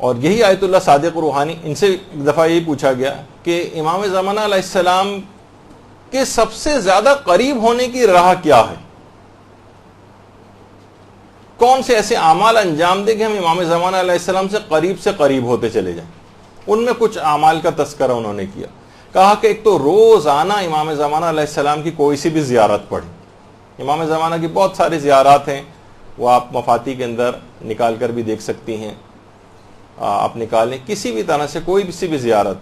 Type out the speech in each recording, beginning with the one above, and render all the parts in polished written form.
اور یہی آیت اللہ صادق روحانی، ان سے ایک دفعہ یہی پوچھا گیا کہ امام زمانہ علیہ السلام کے سب سے زیادہ قریب ہونے کی راہ کیا ہے، کون سے ایسے اعمال انجام دے کہ ہم امام زمانہ علیہ السلام سے قریب ہوتے چلے جائیں. ان میں کچھ اعمال کا تذکرہ انہوں نے کیا. کہا کہ ایک تو روزانہ امام زمانہ علیہ السلام کی کوئی سی بھی زیارت پڑھیں. امام زمانہ کی بہت ساری زیارات ہیں، وہ آپ مفاتی کے اندر نکال کر بھی دیکھ سکتی ہیں. آپ نکالیں کسی بھی طرح سے کوئی سی بھی زیارت،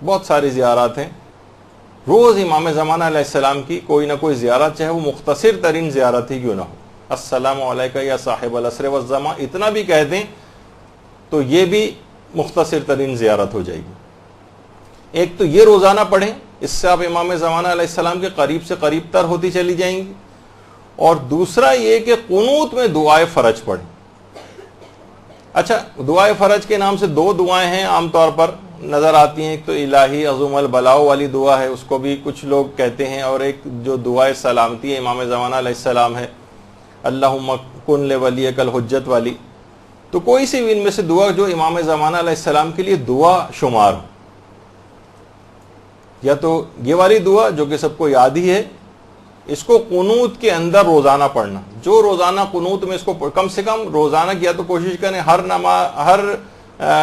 بہت ساری زیارات ہیں. روز امام زمانہ علیہ السلام کی کوئی نہ کوئی زیارت، چاہے وہ مختصر ترین زیارت ہی کیوں نہ ہو. السلام علیکہ یا صاحب العصر والزمان اتنا بھی کہہ دیں تو یہ بھی مختصر ترین زیارت ہو جائے گی. ایک تو یہ روزانہ پڑھیں، اس سے آپ امام زمانہ علیہ السلام کے قریب سے قریب تر ہوتی چلی جائیں گی. اور دوسرا یہ کہ قنوت میں دعائے فرج پڑھیں. اچھا، دعائے فرج کے نام سے دو دعائیں ہیں عام طور پر نظر آتی ہیں. ایک تو الہی عظم البلاؤ والی دعا ہے، اس کو بھی کچھ لوگ کہتے ہیں، اور ایک جو دعائے سلامتی ہے امام زمانہ علیہ السلام ہے، اللہم کن لولیک الحجت والی. تو کوئی سی بھی ان میں سے دعا جو امام زمانہ علیہ السلام کے لیے دعا شمار ہو، یا تو یہ والی دعا جو کہ سب کو یاد ہی ہے، اس کو قنوت کے اندر روزانہ پڑھنا. جو روزانہ قنوت میں اس کو کم سے کم روزانہ کیا تو کوشش کریں ہر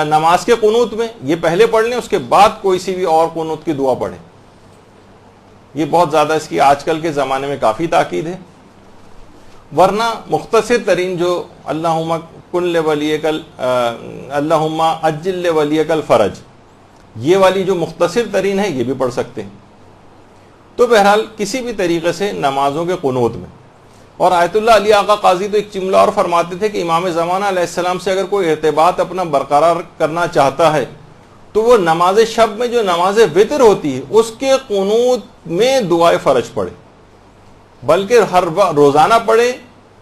نماز کے قنوت میں یہ پہلے پڑھ لیں، اس کے بعد کوئی سی بھی اور قنوت کی دعا پڑھیں. یہ بہت زیادہ اس کی آج کل کے زمانے میں کافی تاکید ہے. ورنہ مختصر ترین جو اللہم کن لولیک اللہم عجل لولیک الفرج، یہ والی جو مختصر ترین ہے، یہ بھی پڑھ سکتے ہیں. تو بہرحال کسی بھی طریقے سے نمازوں کے قنوت میں. اور آیت اللہ علی آقا قاضی تو ایک جملہ اور فرماتے تھے کہ امام زمانہ علیہ السلام سے اگر کوئی ارتباط اپنا برقرار کرنا چاہتا ہے تو وہ نماز شب میں جو نماز وتر ہوتی ہے اس کے قنوت میں دعائے فرج پڑھے، بلکہ ہر روزانہ پڑھے،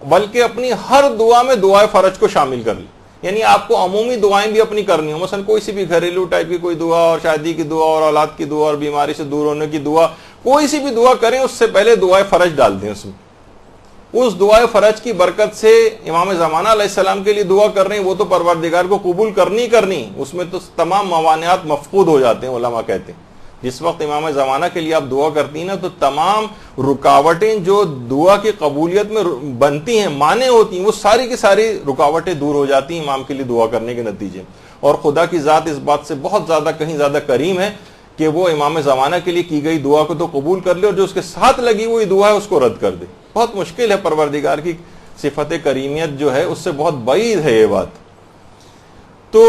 بلکہ اپنی ہر دعا میں دعائے فرج کو شامل کر لیں. یعنی آپ کو عمومی دعائیں بھی اپنی کرنی ہو، مثلا کوئی سی بھی گھریلو ٹائپ کی کوئی دعا، اور شادی کی دعا، اور اولاد کی دعا، اور بیماری سے دور ہونے کی دعا، کوئی سی بھی دعا کریں اس سے پہلے دعائے فرج ڈال دیں. اس دعائے فرج کی برکت سے امام زمانہ علیہ السلام کے لیے دعا کر رہے ہیں، وہ تو پروردگار کو قبول کرنی، اس میں تو تمام موانعات مفقود ہو جاتے ہیں. علماء کہتے ہیں جس وقت امام زمانہ کے لیے آپ دعا کرتی ہیں نا، تو تمام رکاوٹیں جو دعا کی قبولیت میں بنتی ہیں، مانع ہوتی ہیں، وہ ساری کی ساری رکاوٹیں دور ہو جاتی ہیں امام کے لیے دعا کرنے کے نتیجے. اور خدا کی ذات اس بات سے بہت زیادہ، کہیں زیادہ کریم ہے کہ وہ امام زمانہ کے لیے کی گئی دعا کو تو قبول کر لے، اور جو اس کے ساتھ لگی ہوئی دعا ہے اس کو رد کر دے. بہت مشکل ہے، پروردگار کی صفت کریمیت جو ہے اس سے بہت بعید ہے یہ بات. تو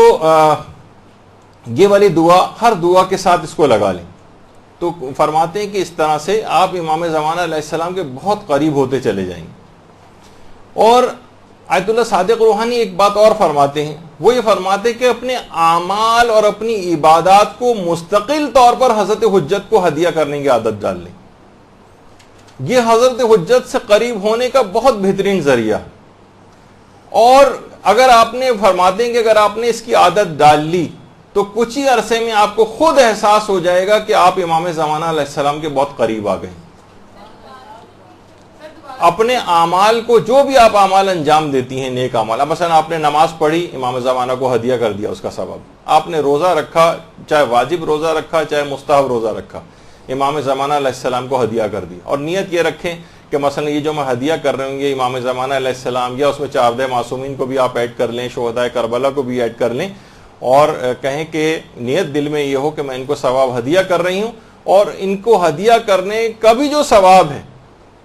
یہ والی دعا ہر دعا کے ساتھ اس کو لگا لیں. تو فرماتے ہیں کہ اس طرح سے آپ امام زمانہ علیہ السلام کے بہت قریب ہوتے چلے جائیں گے. اور آیت اللہ صادق روحانی ایک بات اور فرماتے ہیں، وہ یہ فرماتے ہیں کہ اپنے اعمال اور اپنی عبادات کو مستقل طور پر حضرت حجت کو ہدیہ کرنے کی عادت ڈال لیں. یہ حضرت حجت سے قریب ہونے کا بہت بہترین ذریعہ. اور اگر آپ نے فرماتے ہیں کہ اگر آپ نے اس کی عادت ڈال لی تو کچھ ہی عرصے میں آپ کو خود احساس ہو جائے گا کہ آپ امام زمانہ علیہ السلام کے بہت قریب آ گئے. اپنے اعمال کو، جو بھی آپ اعمال انجام دیتی ہیں نیک اعمال، مثلا آپ نے نماز پڑھی، امام زمانہ کو ہدیہ کر دیا اس کا ثواب. آپ نے روزہ رکھا، چاہے واجب روزہ رکھا چاہے مستحب روزہ رکھا، امام زمانہ علیہ السلام کو ہدیہ کر دیا. اور نیت یہ رکھیں کہ مثلا یہ جو میں ہدیہ کر رہے ہوں گے امام زمانہ علیہ السلام، یا اس میں 4 معصومین کو بھی آپ ایڈ کر لیں، شہدائے کربلا کو بھی ایڈ کر لیں، اور کہیں کہ نیت دل میں یہ ہو کہ میں ان کو ثواب ہدیہ کر رہی ہوں، اور ان کو ہدیہ کرنے کا بھی جو ثواب ہے،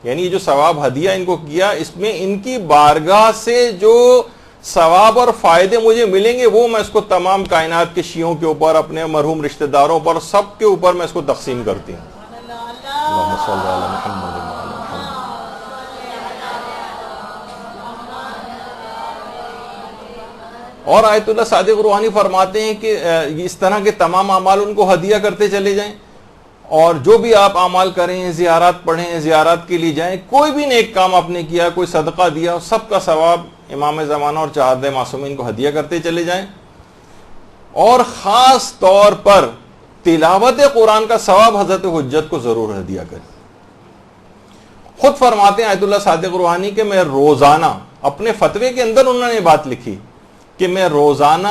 یعنی جو ثواب ہدیہ ان کو کیا، اس میں ان کی بارگاہ سے جو ثواب اور فائدے مجھے ملیں گے وہ میں اس کو تمام کائنات کے شیعوں کے اوپر، اپنے مرحوم رشتہ داروں پر، سب کے اوپر میں اس کو تقسیم کرتی ہوں. اللہم صلی علی محمد وعلی محمد. اور آیت اللہ صادق روحانی فرماتے ہیں کہ اس طرح کے تمام اعمال ان کو ہدیہ کرتے چلے جائیں، اور جو بھی آپ اعمال کریں، زیارات پڑھیں، زیارات کے لیے جائیں، کوئی بھی نیک کام آپ نے کیا، کوئی صدقہ دیا، سب کا ثواب امام زمانہ اور 4 معصومین کو ہدیہ کرتے چلے جائیں. اور خاص طور پر تلاوت قرآن کا ثواب حضرت حجت کو ضرور ہدیہ کریں. خود فرماتے ہیں آیت اللہ صادق روحانی کہ میں روزانہ، اپنے فتوے کے اندر انہوں نے بات لکھی کہ میں روزانہ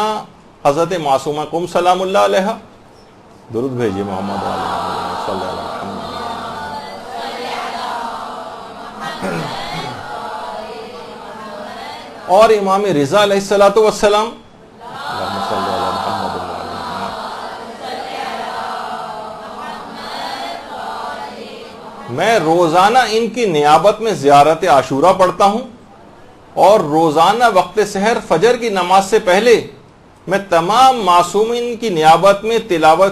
حضرت معصومہ قم سلام اللہ علیہ، درود بھیجیے محمد صلی اللہ علیہ وسلم۔ اور امام رضا علیہ الصلوۃ والسلام، اللہم صلی علی محمد وعلی محمد۔ میں روزانہ ان کی نیابت میں زیارت عاشورہ پڑھتا ہوں، اور روزانہ وقت سحر فجر کی نماز سے پہلے میں تمام معصومین کی نیابت میں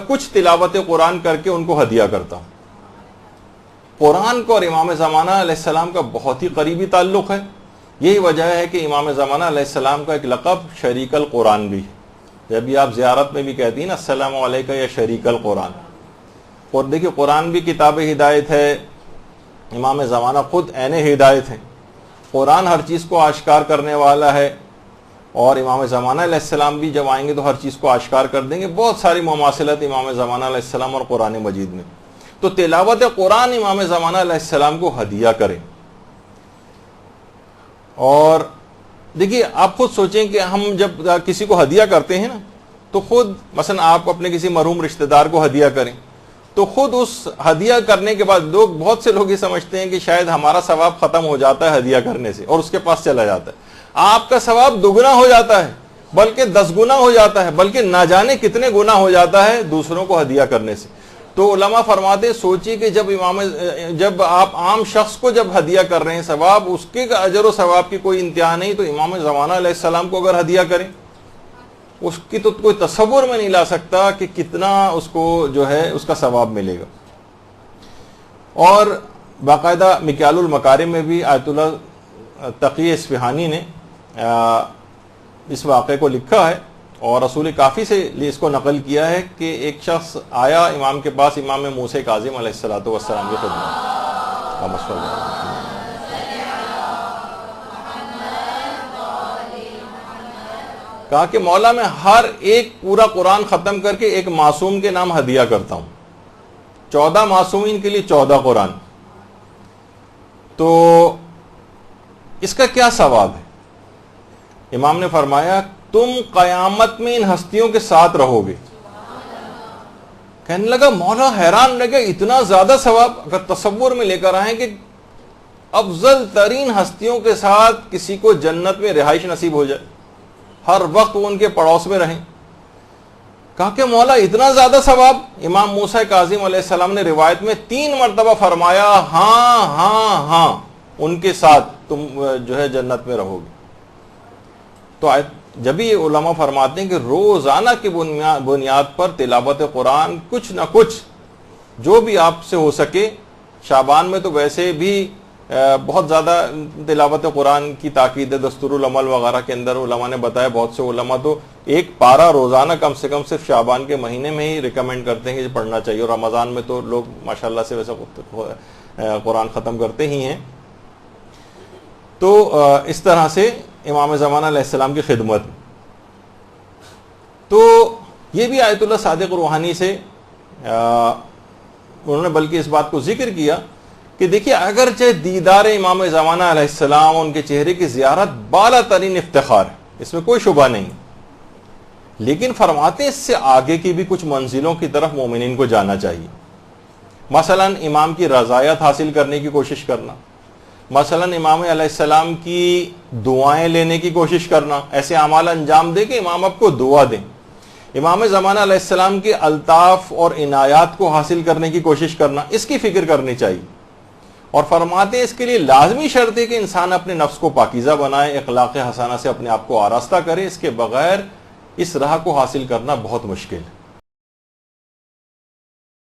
کچھ تلاوت قرآن کر کے ان کو ہدیہ کرتا ہوں۔ قرآن کو اور امام زمانہ علیہ السلام کا بہت ہی قریبی تعلق ہے۔ یہی وجہ ہے کہ امام زمانہ علیہ السلام کا ایک لقب شریک القرآن بھی ہے۔ جب بھی آپ زیارت میں بھی کہتی ہیں نا السلام علیکہ یا شریک القرآن، اور دیکھیے قرآن بھی کتاب ہدایت ہے، امام زمانہ خود عین ہدایت ہیں۔ قرآن ہر چیز کو آشکار کرنے والا ہے، اور امام زمانہ علیہ السلام بھی جب آئیں گے تو ہر چیز کو آشکار کر دیں گے۔ بہت ساری مماثلت امام زمانہ علیہ السلام اور قرآن مجید میں، تو تلاوت قرآن امام زمانہ علیہ السلام کو ہدیہ کریں۔ اور دیکھیے آپ خود سوچیں کہ ہم جب کسی کو ہدیہ کرتے ہیں نا، تو خود مثلا آپ اپنے کسی مرحوم رشتہ دار کو ہدیہ کریں، تو خود اس ہدیہ کرنے کے بعد بہت سے لوگ یہ سمجھتے ہیں کہ شاید ہمارا ثواب ختم ہو جاتا ہے ہدیہ کرنے سے اور اس کے پاس چلا جاتا ہے۔ آپ کا ثواب دگنا ہو جاتا ہے، بلکہ 10 گنا ہو جاتا ہے، بلکہ نہ جانے کتنے گنا ہو جاتا ہے دوسروں کو ہدیہ کرنے سے۔ تو علماء فرماتے ہیں سوچیے کہ جب آپ عام شخص کو جب ہدیہ کر رہے ہیں ثواب، اس کے اجر و ثواب کی کوئی انتہا نہیں، تو امام زمانہ علیہ السلام کو اگر ہدیہ کریں، اس کی تو کوئی تصور میں نہیں لا سکتا کہ کتنا اس کو جو ہے اس کا ثواب ملے گا۔ اور باقاعدہ مکیال المکارم میں بھی آیت اللہ تقی اصفہانی نے اس واقعے کو لکھا ہے، اور رسول کافی سے اس کو نقل کیا ہے کہ ایک شخص آیا امام کے پاس، امام موسیٰ کاظم علیہ الصلوۃ والسلام کی خدمت، کہا کہ مولا میں ہر ایک پورا قرآن ختم کر کے ایک معصوم کے نام ہدیہ کرتا ہوں، 14 معصومین کے لیے 14 قرآن، تو اس کا کیا ثواب ہے؟ امام نے فرمایا تم قیامت میں ان ہستیوں کے ساتھ رہو گے۔ کہنے لگا مولا حیران لگے اتنا زیادہ ثواب، اگر تصور میں لے کر آئیں کہ افضل ترین ہستیوں کے ساتھ کسی کو جنت میں رہائش نصیب ہو جائے، ہر وقت وہ ان کے پڑوس میں رہیں، کہا کہ مولا اتنا زیادہ ثواب؟ امام موسیٰ کاظم علیہ السلام نے روایت میں 3 مرتبہ فرمایا ہاں ہاں ہاں ان کے ساتھ تم جو ہے جنت میں رہو گے۔ تو جب یہ علماء فرماتے ہیں کہ روزانہ کی بنیاد پر تلاوت قرآن کچھ نہ کچھ جو بھی آپ سے ہو سکے، شعبان میں تو ویسے بھی بہت زیادہ تلاوت قرآن کی تاکید ہے، دستور العمل وغیرہ کے اندر علماء نے بتایا، بہت سے علماء تو ایک پارہ روزانہ کم سے کم صرف شعبان کے مہینے میں ہی ریکمینڈ کرتے ہیں کہ پڑھنا چاہیے، اور رمضان میں تو لوگ ماشاءاللہ سے ویسے قرآن ختم کرتے ہی ہیں۔ تو اس طرح سے امام زمانہ علیہ السلام کی خدمت، تو یہ بھی آیت اللہ صادق روحانی سے انہوں نے بلکہ اس بات کو ذکر کیا کہ دیکھیے اگرچہ دیدار امام زمانہ علیہ السلام، ان کے چہرے کی زیارت بالا ترین افتخار ہے، اس میں کوئی شبہ نہیں، لیکن فرماتے ہیں اس سے آگے کی بھی کچھ منزلوں کی طرف مومنین کو جانا چاہیے۔ مثلا امام کی رضایت حاصل کرنے کی کوشش کرنا، مثلا امام علیہ السلام کی دعائیں لینے کی کوشش کرنا، ایسے اعمال انجام دے کہ امام آپ کو دعا دیں، امام زمانہ علیہ السلام کے الطاف اور عنایات کو حاصل کرنے کی کوشش کرنا، اس کی فکر کرنی چاہیے۔ اور فرماتے ہیں اس کے لیے لازمی شرط ہے کہ انسان اپنے نفس کو پاکیزہ بنائے، اخلاق حسنہ سے اپنے آپ کو آراستہ کرے، اس کے بغیر اس راہ کو حاصل کرنا بہت مشکل ہے۔